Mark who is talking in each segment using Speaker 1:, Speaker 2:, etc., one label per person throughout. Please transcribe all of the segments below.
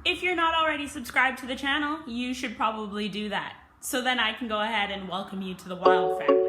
Speaker 1: If you're not already subscribed to the channel, you should probably do that. So then I can go ahead and welcome you to the Wild family.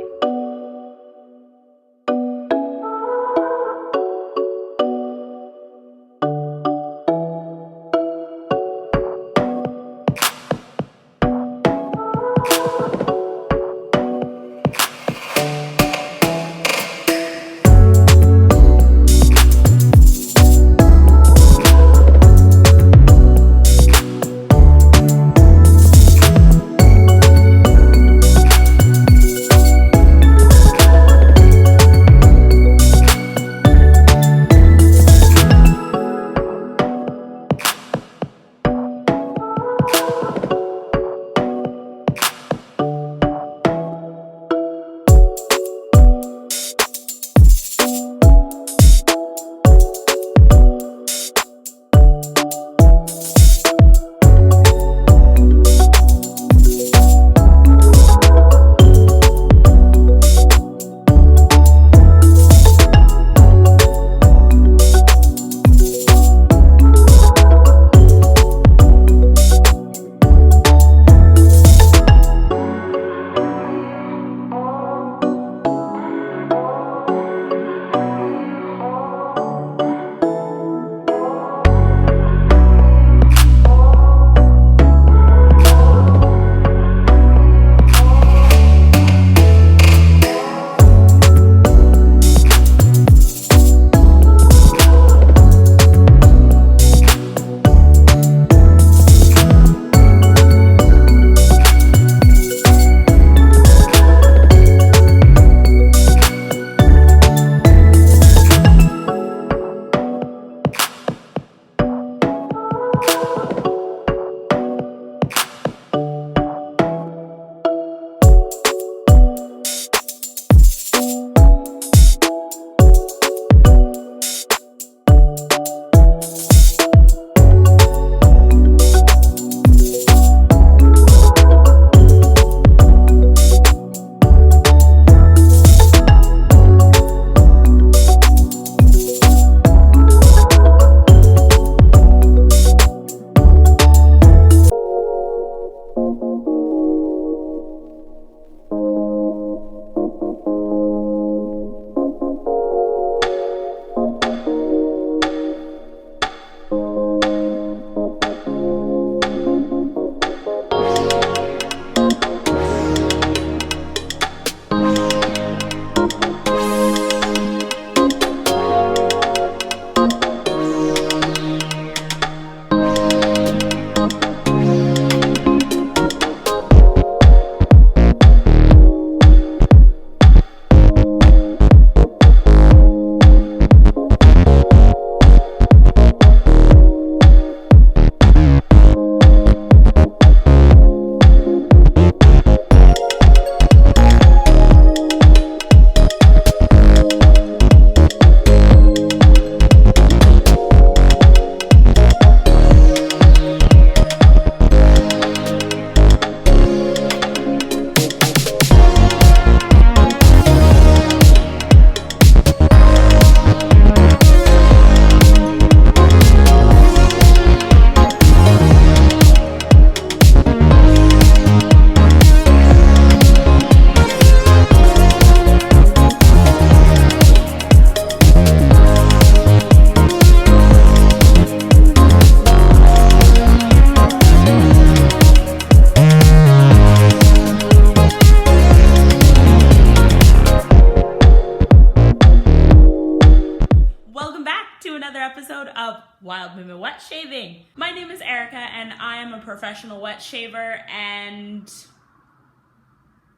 Speaker 1: Wild Women Wet Shaving. My name is Erica and I am a professional wet shaver, and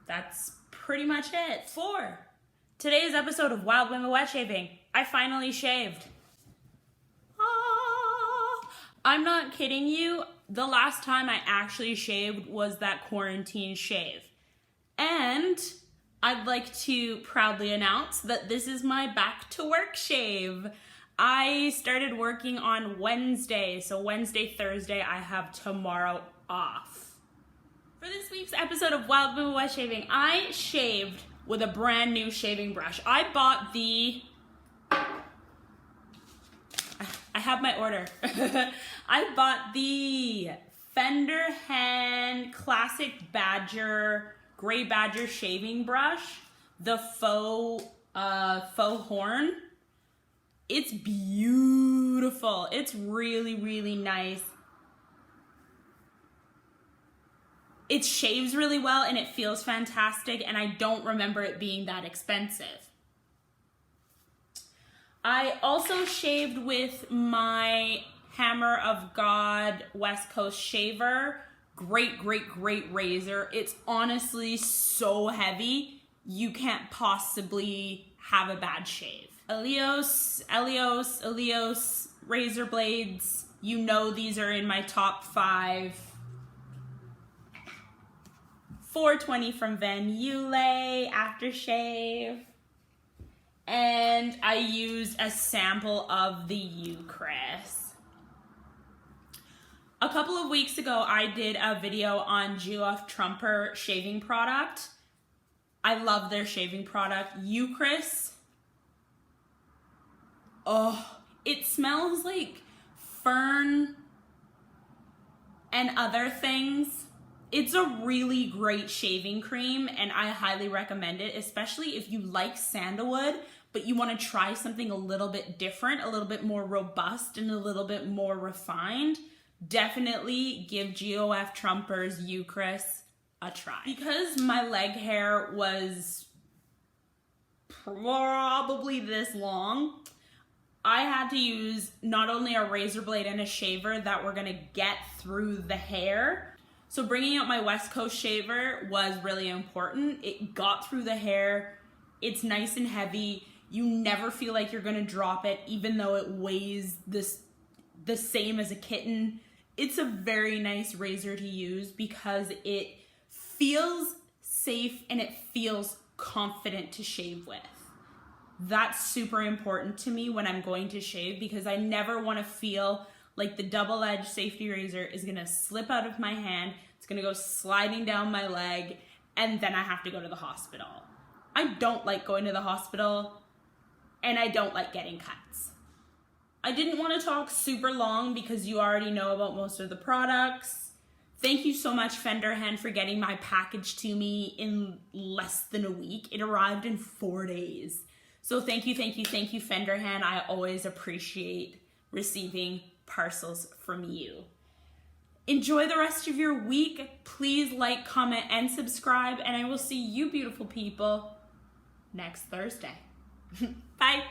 Speaker 1: that's pretty much it. For today's episode of Wild Women Wet Shaving, I finally shaved. I'm not kidding you. The last time I actually shaved was that quarantine shave. And I'd like to proudly announce that this is my back to work shave. I started working on Wednesday, so Wednesday, Thursday, I have tomorrow off. For this week's episode of Wild Women Wet Shaving, I shaved with a brand new shaving brush. I have my order. I bought the Fendrihan Classic Badger, Gray Badger Shaving Brush, the faux horn. It's beautiful. It's really, really nice. It shaves really well and it feels fantastic, and I don't remember it being that expensive. I also shaved with my Hammer of God West Coast shaver. Great, great, great razor. It's honestly so heavy, you can't possibly have a bad shave. Elios razor blades. You know these are in my top 5. 420 from Van Yule aftershave. And I used a sample of the Eucris. A couple of weeks ago, I did a video on Geo F Trumper shaving product. I love their shaving product. Eucris. Oh, it smells like fern and other things. It's a really great shaving cream, and I highly recommend it, especially if you like sandalwood, but you want to try something a little bit different, a little bit more robust, and a little bit more refined. Definitely give Geo F Trumper's Eucris a try. Because my leg hair was probably this long, I had to use not only a razor blade and a shaver that were gonna get through the hair. So bringing out my West Coast shaver was really important. It got through the hair. It's nice and heavy. You never feel like you're gonna drop it, even though it weighs the same as a kitten. It's a very nice razor to use because it feels safe and it feels confident to shave with. That's super important to me when I'm going to shave, because I never want to feel like the double-edged safety razor is gonna slip out of my hand, it's gonna go sliding down my leg, and then I have to go to the hospital. I don't like going to the hospital, and I don't like getting cuts. I didn't want to talk super long because you already know about most of the products. Thank you so much, Fendrihan, for getting my package to me in less than a week. It arrived in 4 days. So thank you, Fendrihan. I always appreciate receiving parcels from you. Enjoy the rest of your week. Please like, comment, and subscribe, and I will see you beautiful people next Thursday. Bye.